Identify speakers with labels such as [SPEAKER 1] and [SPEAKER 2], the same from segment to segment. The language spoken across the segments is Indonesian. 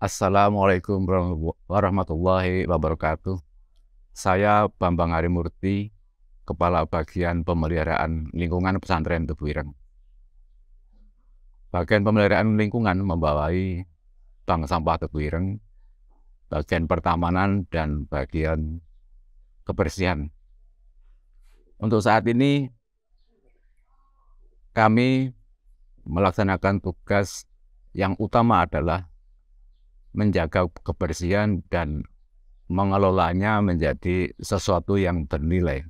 [SPEAKER 1] Assalamualaikum warahmatullahi wabarakatuh. Saya Bambang Harimurti, Kepala Bagian Pemeliharaan Lingkungan Pesantren Tebu Ireng. Bagian pemeliharaan lingkungan membawahi bank sampah Tebu Ireng, bagian pertamanan, dan bagian kebersihan. Untuk saat ini, kami melaksanakan tugas yang utama adalah menjaga kebersihan dan mengelolanya menjadi sesuatu yang bernilai.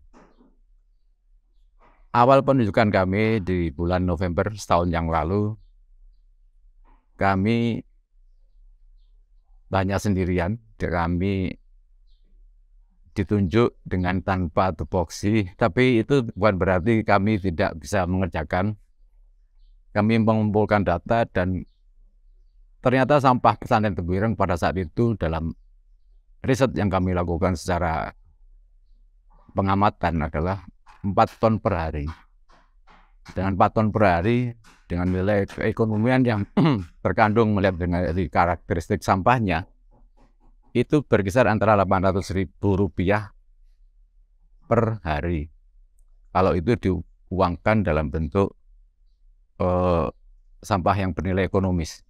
[SPEAKER 1] Awal penunjukan kami di bulan November setahun yang lalu, kami banyak sendirian. Kami ditunjuk dengan tanpa tupoksi, tapi itu bukan berarti kami tidak bisa mengerjakan. Kami mengumpulkan data dan ternyata sampah pesantren Tebu Ireng pada saat itu dalam riset yang kami lakukan secara pengamatan adalah 4 ton per hari. Dengan 4 ton per hari, dengan nilai keekonomian yang terkandung melihat dari karakteristik sampahnya, itu berkisar antara Rp800.000 per hari. Kalau itu diuangkan dalam bentuk sampah yang bernilai ekonomis.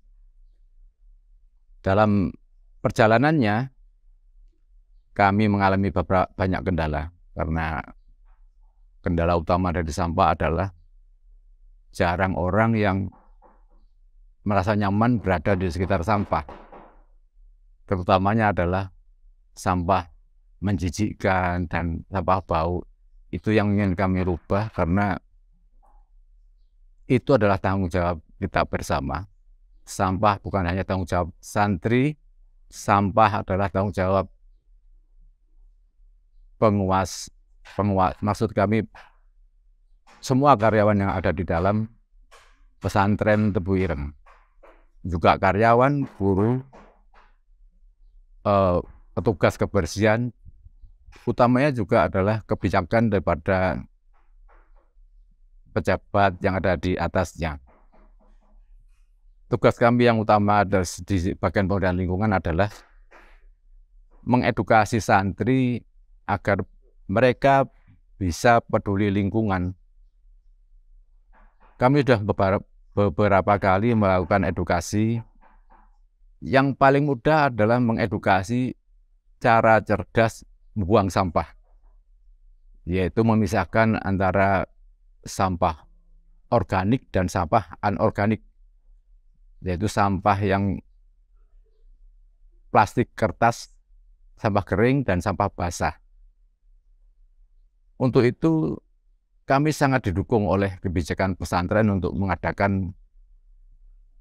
[SPEAKER 1] Dalam perjalanannya, kami mengalami banyak kendala, karena kendala utama dari sampah adalah jarang orang yang merasa nyaman berada di sekitar sampah. Terutamanya adalah sampah menjijikkan dan sampah bau. Itu yang ingin kami rubah, karena itu adalah tanggung jawab kita bersama. Sampah bukan hanya tanggung jawab santri, sampah adalah tanggung jawab penguas. Maksud kami semua karyawan yang ada di dalam pesantren Tebu Ireng, juga karyawan, guru, petugas kebersihan, utamanya juga adalah kebijakan daripada pejabat yang ada di atasnya. Tugas kami yang utama di bagian pemberdayaan lingkungan adalah mengedukasi santri agar mereka bisa peduli lingkungan. Kami sudah beberapa kali melakukan edukasi. Yang paling mudah adalah mengedukasi cara cerdas membuang sampah, yaitu memisahkan antara sampah organik dan sampah anorganik, yaitu sampah yang plastik, kertas, sampah kering, dan sampah basah. Untuk itu, kami sangat didukung oleh kebijakan pesantren untuk mengadakan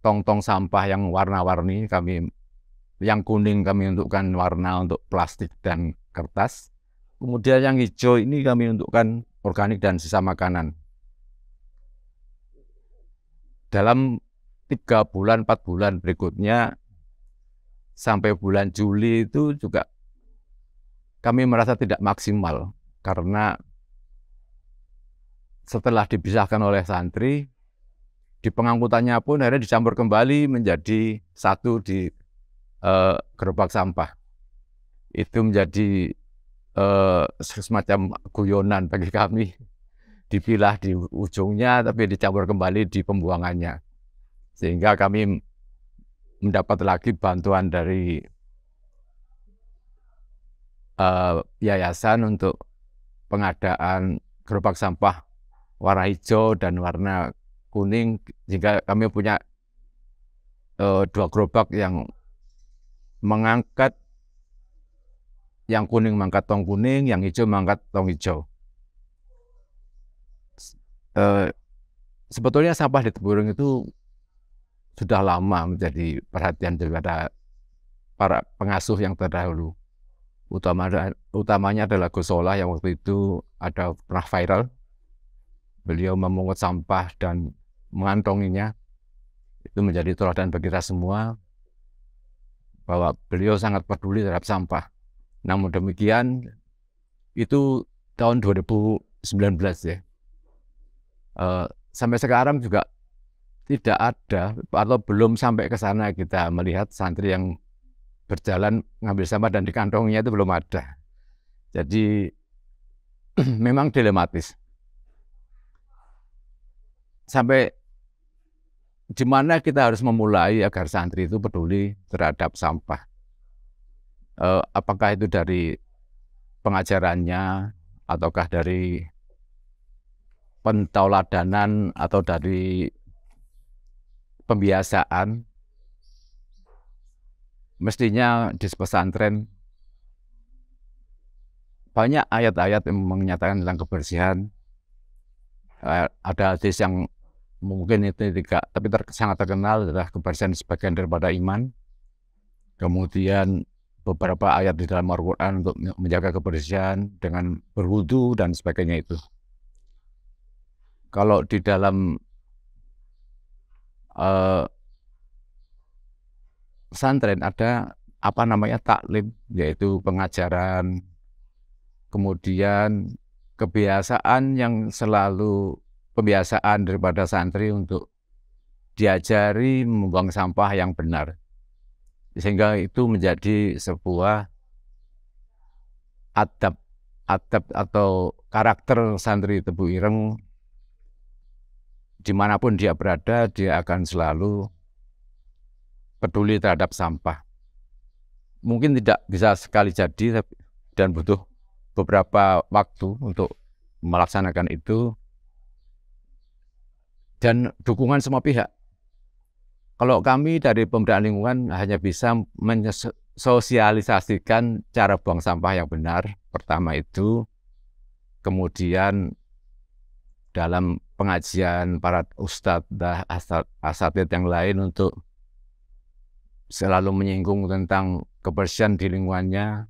[SPEAKER 1] tong-tong sampah yang warna-warni. Yang kuning kami untukkan warna untuk plastik dan kertas. Kemudian yang hijau ini kami untukkan organik dan sisa makanan. Dalam 3 bulan, 4 bulan berikutnya, sampai bulan Juli itu juga kami merasa tidak maksimal, karena setelah dipisahkan oleh santri, di pengangkutannya pun akhirnya dicampur kembali menjadi satu di gerobak sampah. Itu menjadi semacam guyonan bagi kami. Dipilah di ujungnya, tapi dicampur kembali di pembuangannya. Sehingga kami mendapat lagi bantuan dari yayasan untuk pengadaan gerobak sampah warna hijau dan warna kuning, jika kami punya 2 gerobak yang mengangkat, yang kuning mengangkat tong kuning, yang hijau mengangkat tong hijau. Sebetulnya sampah di Tebu Ireng itu sudah lama menjadi perhatian daripada para pengasuh yang terdahulu. Utamanya adalah Gus Solah yang waktu itu pernah viral. Beliau memungut sampah dan mengantonginya. Itu menjadi teladan bagi kita semua bahwa beliau sangat peduli terhadap sampah. Namun demikian, itu tahun 2019 ya. Sampai sekarang juga tidak ada atau belum sampai ke sana kita melihat santri yang berjalan ngambil sampah dan di kantongnya itu belum ada. Jadi memang dilematis. Sampai di mana kita harus memulai agar santri itu peduli terhadap sampah. Apakah itu dari pengajarannya, ataukah dari pentauladanan, atau dari pembiasaan. Mestinya di pesantren banyak ayat-ayat yang menyatakan tentang kebersihan. Ada hadis yang mungkin itu tidak, tapi sangat terkenal adalah kebersihan sebagian daripada iman. Kemudian beberapa ayat di dalam Al-Quran untuk menjaga kebersihan dengan berwudu dan sebagainya itu. Kalau di dalam pesantren ada apa namanya taklim, yaitu pengajaran, kemudian kebiasaan yang selalu pembiasaan daripada santri untuk diajari membuang sampah yang benar, sehingga itu menjadi sebuah adab atau karakter santri Tebu Ireng. Dimanapun dia berada, dia akan selalu peduli terhadap sampah. Mungkin tidak bisa sekali jadi dan butuh beberapa waktu untuk melaksanakan itu, dan dukungan semua pihak. Kalau kami dari pemberdayaan lingkungan hanya bisa mensosialisasikan cara buang sampah yang benar, pertama itu, kemudian dalam pengajian para ustadz dan asatidz yang lain untuk selalu menyinggung tentang kebersihan di lingkungannya,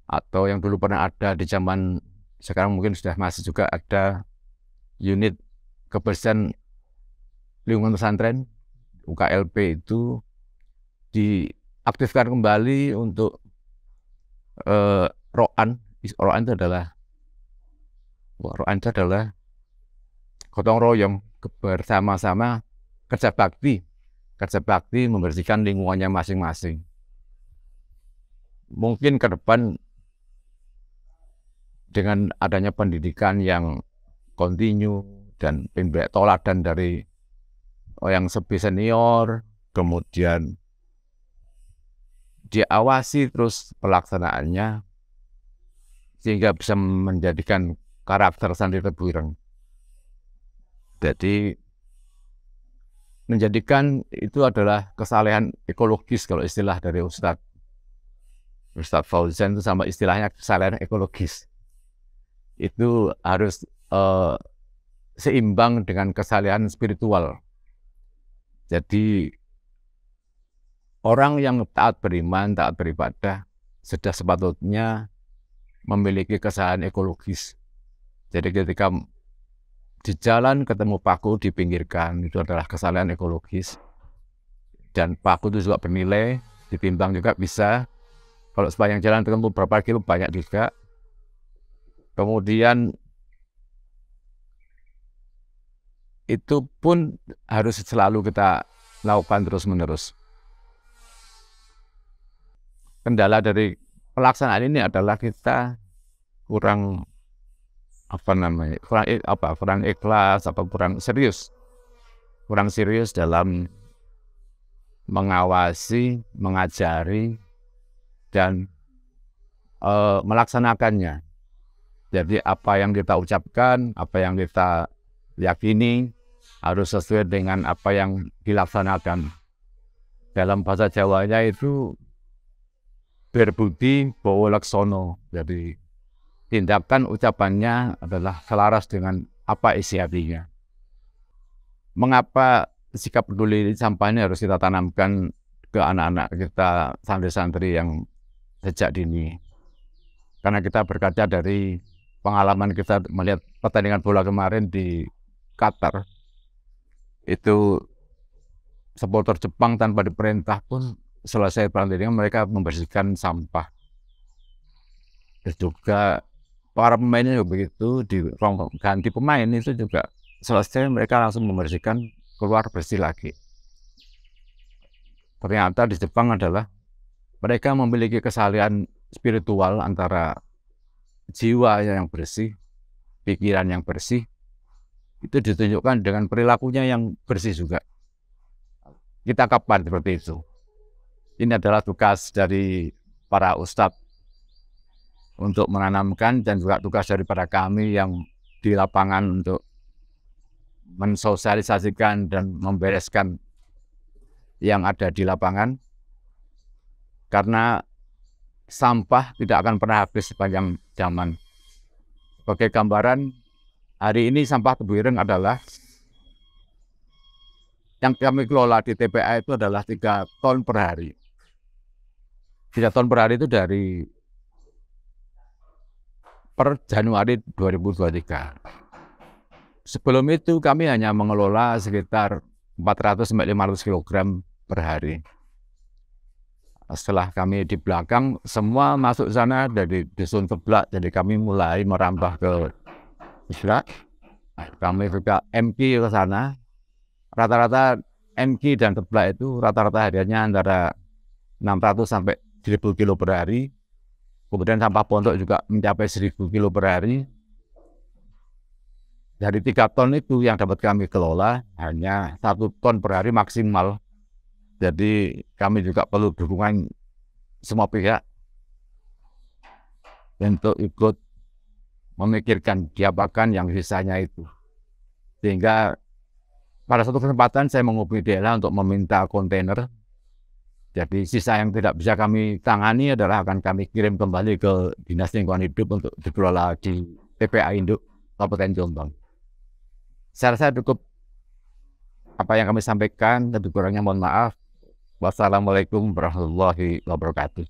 [SPEAKER 1] atau yang dulu pernah ada di zaman sekarang mungkin sudah masih juga ada unit kebersihan lingkungan pesantren UKLP, itu diaktifkan kembali untuk roan. Roan itu adalah gotong royong bersama-sama kerja bakti membersihkan lingkungannya masing-masing. Mungkin ke depan dengan adanya pendidikan yang kontinu dan toladan dari yang lebih senior, kemudian diawasi terus pelaksanaannya, sehingga bisa menjadikan karakter santri Tebu Ireng. Jadi menjadikan itu adalah kesalahan ekologis, kalau istilah dari Ustadz Fauzan itu sama istilahnya kesalahan ekologis. Itu harus seimbang dengan kesalahan spiritual. Jadi orang yang taat beriman, taat beribadah, sudah sepatutnya memiliki kesalahan ekologis. Jadi ketika di jalan ketemu paku dipinggirkan, itu adalah kesalahan ekologis. Dan paku itu juga bernilai, ditimbang juga bisa. Kalau sepanjang jalan ketemu berapa kilo, banyak juga. Kemudian itu pun harus selalu kita lakukan terus-menerus. Kendala dari pelaksanaan ini adalah kita kurang ikhlas, kurang serius dalam mengawasi, mengajari, dan melaksanakannya. Jadi apa yang kita ucapkan, apa yang kita yakini harus sesuai dengan apa yang dilaksanakan. Dalam bahasa Jawanya itu berbudi bawa laksono. Jadi tindakan ucapannya adalah selaras dengan apa isi hatinya. Mengapa sikap peduli sampah ini harus kita tanamkan ke anak-anak kita, santri-santri yang sejak dini? Karena kita berkaca dari pengalaman kita melihat pertandingan bola kemarin di Qatar, itu supporter Jepang tanpa diperintah pun selesai pertandingan mereka membersihkan sampah. Terus juga para pemainnya juga begitu, ganti pemain itu juga selesai mereka langsung membersihkan keluar bersih lagi. Ternyata di Jepang adalah mereka memiliki kesalian spiritual antara jiwa yang bersih, pikiran yang bersih, itu ditunjukkan dengan perilakunya yang bersih juga. Kita kapan seperti itu? Ini adalah tugas dari para ustadz untuk menanamkan dan juga tugas daripada kami yang di lapangan untuk mensosialisasikan dan membereskan yang ada di lapangan. Karena sampah tidak akan pernah habis sepanjang zaman. Sebagai gambaran, hari ini sampah Tebu Ireng adalah yang kami kelola di TPA itu adalah 3 ton per hari. 3 ton per hari itu dari per Januari 2023. Sebelum itu kami hanya mengelola sekitar 400-500 kg per hari. Setelah kami di belakang, semua masuk sana dari dusun Keblak, jadi kami mulai merambah ke Isra. Kami juga MK ke sana. Rata-rata MK dan Keblak itu rata-rata hariannya antara 600 sampai 1000 kilo per hari. Kemudian sampah pondok juga mencapai 1000 kilo per hari. Dari 3 ton itu yang dapat kami kelola hanya 1 ton per hari maksimal. Jadi kami juga perlu dukungan semua pihak untuk ikut memikirkan diapakan yang sisanya itu. Sehingga pada suatu kesempatan saya menghubungi DLA untuk meminta kontainer. Jadi sisa yang tidak bisa kami tangani adalah akan kami kirim kembali ke Dinas Lingkungan Hidup untuk dikelola di TPA Induk Kabupaten Jombang. Saya rasa cukup apa yang kami sampaikan, lebih kurangnya mohon maaf. Wassalamualaikum warahmatullahi wabarakatuh.